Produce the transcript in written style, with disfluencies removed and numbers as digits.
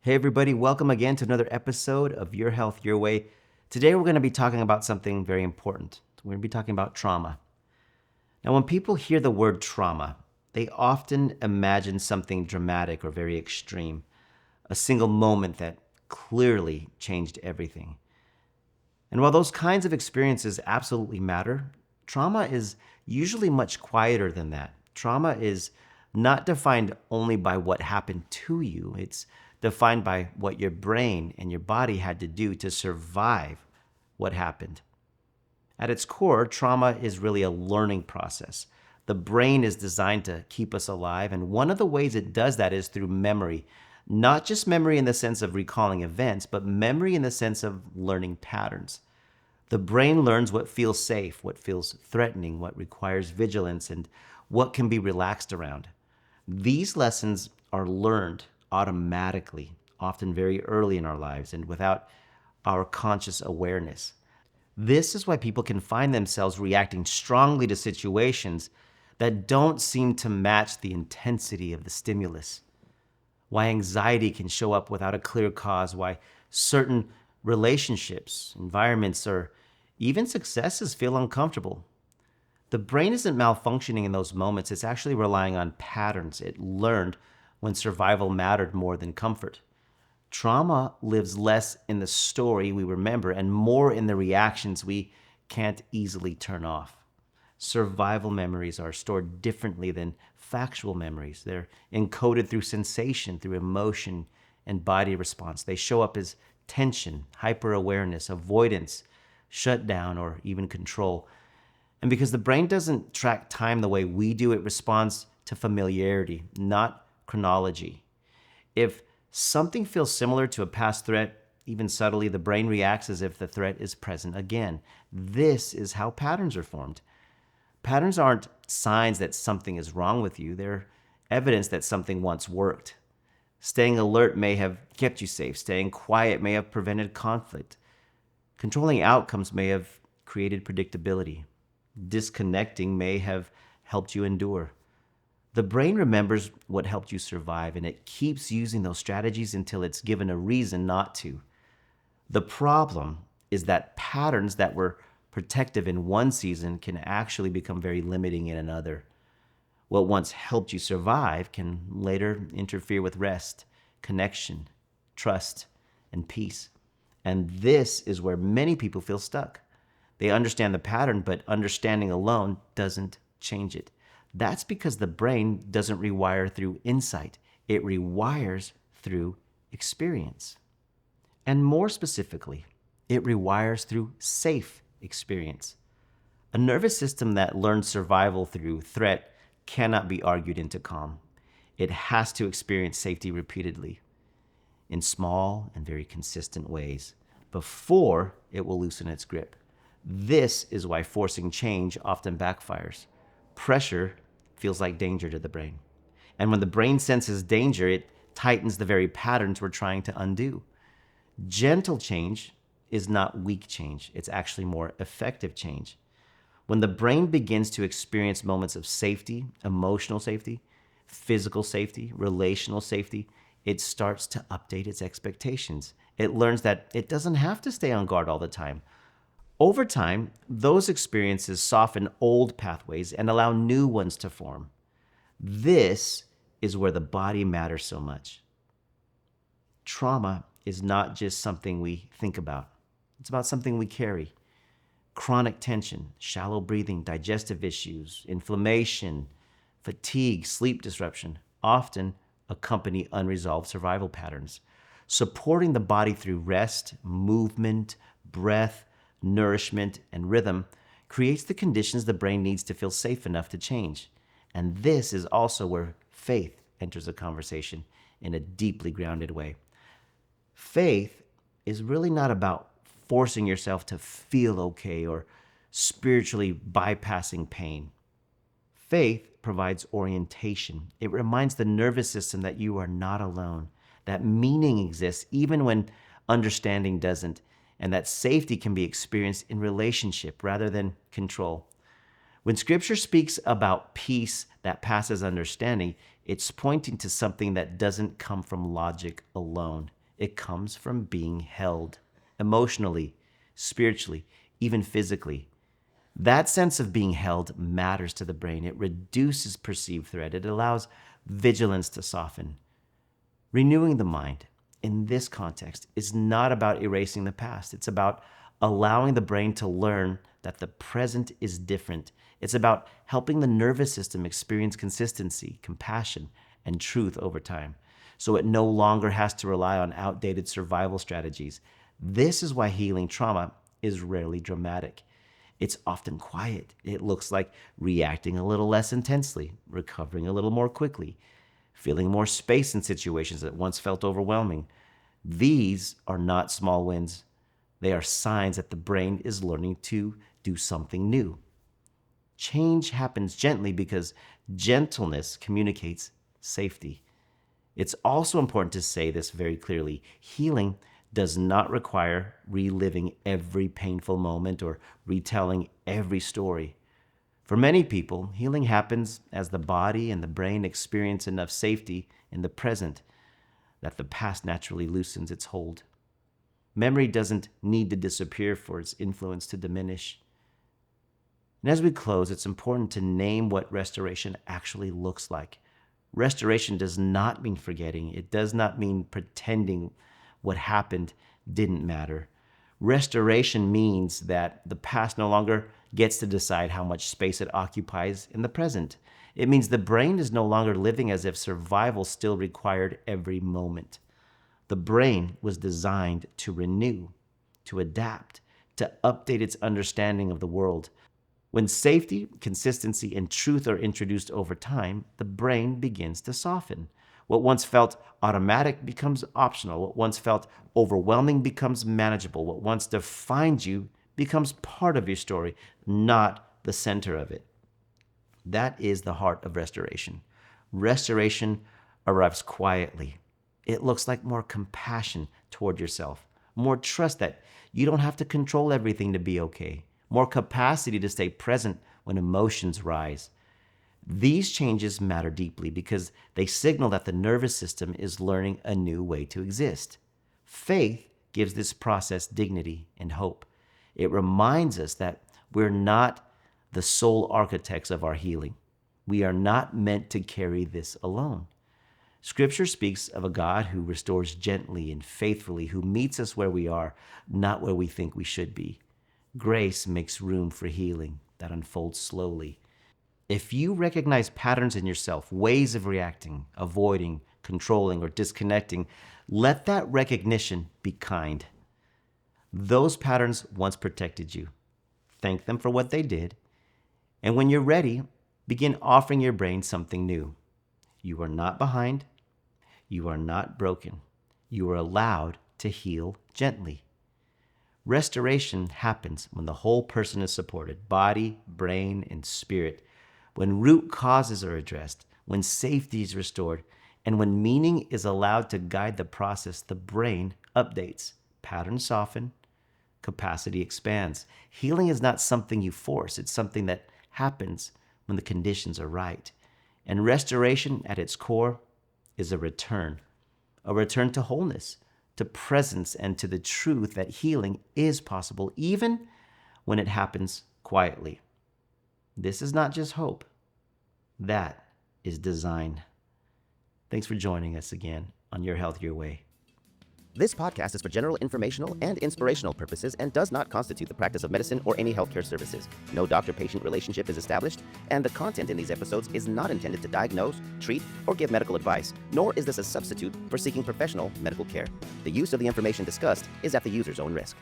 Hey, everybody, welcome again to another episode of Your Health Your Way. Today, we're going to be talking about something very important. We're going to be talking about trauma. Now, when people hear the word trauma, they often imagine something dramatic or very extreme, a single moment that clearly changed everything. And while those kinds of experiences absolutely matter, trauma is usually much quieter than that. Trauma is not defined only by what happened to you, it's defined by what your brain and your body had to do to survive what happened. At its core, trauma is really a learning process. The brain is designed to keep us alive, and one of the ways it does that is through memory. Not just memory in the sense of recalling events, but memory in the sense of learning patterns. The brain learns what feels safe, what feels threatening, what requires vigilance, and what can be relaxed around. These lessons are learned automatically, often very early in our lives and without our conscious awareness. This is why people can find themselves reacting strongly to situations that don't seem to match the intensity of the stimulus. Why anxiety can show up without a clear cause, why certain relationships, environments, or even successes feel uncomfortable. The brain isn't malfunctioning in those moments, it's actually relying on patterns it learned when survival mattered more than comfort. Trauma lives less in the story we remember and more in the reactions we can't easily turn off. Survival memories are stored differently than factual memories. They're encoded through sensation, through emotion, and body response. They show up as tension, hyper-awareness, avoidance, shutdown, or even control. And because the brain doesn't track time the way we do, it responds to familiarity, not chronology. If something feels similar to a past threat, even subtly, the brain reacts as if the threat is present again. This is how patterns are formed. Patterns aren't signs that something is wrong with you, they're evidence that something once worked. Staying alert may have kept you safe, staying quiet may have prevented conflict, controlling outcomes may have created predictability, disconnecting may have helped you endure. The brain remembers what helped you survive, and it keeps using those strategies until it's given a reason not to. The problem is that patterns that were protective in one season can actually become very limiting in another. What once helped you survive can later interfere with rest, connection, trust, and peace. And this is where many people feel stuck. They understand the pattern, but understanding alone doesn't change it. That's because the brain doesn't rewire through insight, it rewires through experience. And more specifically, it rewires through safe experience. A nervous system that learns survival through threat cannot be argued into calm. It has to experience safety repeatedly in small and very consistent ways before it will loosen its grip. This is why forcing change often backfires. Pressure feels like danger to the brain. And when the brain senses danger, it tightens the very patterns we're trying to undo. Gentle change is not weak change, it's actually more effective change. When the brain begins to experience moments of safety, emotional safety, physical safety, relational safety, it starts to update its expectations. It learns that it doesn't have to stay on guard all the time. Over time, those experiences soften old pathways and allow new ones to form. This is where the body matters so much. Trauma is not just something we think about, it's about something we carry. Chronic tension, shallow breathing, digestive issues, inflammation, fatigue, sleep disruption often accompany unresolved survival patterns. Supporting the body through rest, movement, breath, nourishment, and rhythm creates the conditions the brain needs to feel safe enough to change. And this is also where faith enters the conversation in a deeply grounded way. Faith is really not about forcing yourself to feel okay or spiritually bypassing pain. Faith provides orientation. It reminds the nervous system that you are not alone, that meaning exists even when understanding doesn't, and that safety can be experienced in relationship rather than control. When Scripture speaks about peace that passes understanding, It's pointing to something that doesn't come from logic alone. It comes from being held emotionally, spiritually, even physically. That sense of being held matters to the brain. It reduces perceived threat. It allows vigilance to soften. Renewing the mind in this context is not about erasing the past. It's about allowing the brain to learn that the present is different. It's about helping the nervous system experience consistency, compassion, and truth over time, so it no longer has to rely on outdated survival strategies. This is why healing trauma is rarely dramatic. It's often quiet. It looks like reacting a little less intensely, recovering a little more quickly, feeling more space in situations that once felt overwhelming. These are not small wins. They are signs that the brain is learning to do something new. Change happens gently because gentleness communicates safety. It's also important to say this very clearly. Healing does not require reliving every painful moment or retelling every story. For many people, healing happens as the body and the brain experience enough safety in the present that the past naturally loosens its hold. Memory doesn't need to disappear for its influence to diminish. And as we close, it's important to name what restoration actually looks like. Restoration does not mean forgetting. It does not mean pretending what happened didn't matter. Restoration means that the past no longer gets to decide how much space it occupies in the present. It means the brain is no longer living as if survival still required every moment. The brain was designed to renew, to adapt, to update its understanding of the world. When safety, consistency, and truth are introduced over time, the brain begins to soften. What once felt automatic becomes optional. What once felt overwhelming becomes manageable. What once defined you becomes part of your story, not the center of it. That is the heart of restoration. Restoration arrives quietly. It looks like more compassion toward yourself, more trust that you don't have to control everything to be okay, more capacity to stay present when emotions rise. These changes matter deeply because they signal that the nervous system is learning a new way to exist. Faith gives this process dignity and hope. It reminds us that we're not the sole architects of our healing. We are not meant to carry this alone. Scripture speaks of a God who restores gently and faithfully, who meets us where we are, not where we think we should be. Grace makes room for healing that unfolds slowly. If you recognize patterns in yourself, ways of reacting, avoiding, controlling, or disconnecting, let that recognition be kind. Those patterns once protected you. Thank them for what they did. And when you're ready, begin offering your brain something new. You are not behind. You are not broken. You are allowed to heal gently. Restoration happens when the whole person is supported, body, brain, and spirit, when root causes are addressed, when safety is restored, and when meaning is allowed to guide the process. The brain updates, patterns soften, capacity expands. Healing is not something you force. It's something that happens when the conditions are right. And restoration at its core is a return to wholeness, to presence, and to the truth that healing is possible even when it happens quietly. This is not just hope. That is design. Thanks for joining us again on Your Health, Your Way. This podcast is for general informational and inspirational purposes and does not constitute the practice of medicine or any healthcare services. No doctor-patient relationship is established, and the content in these episodes is not intended to diagnose, treat, or give medical advice, nor is this a substitute for seeking professional medical care. The use of the information discussed is at the user's own risk.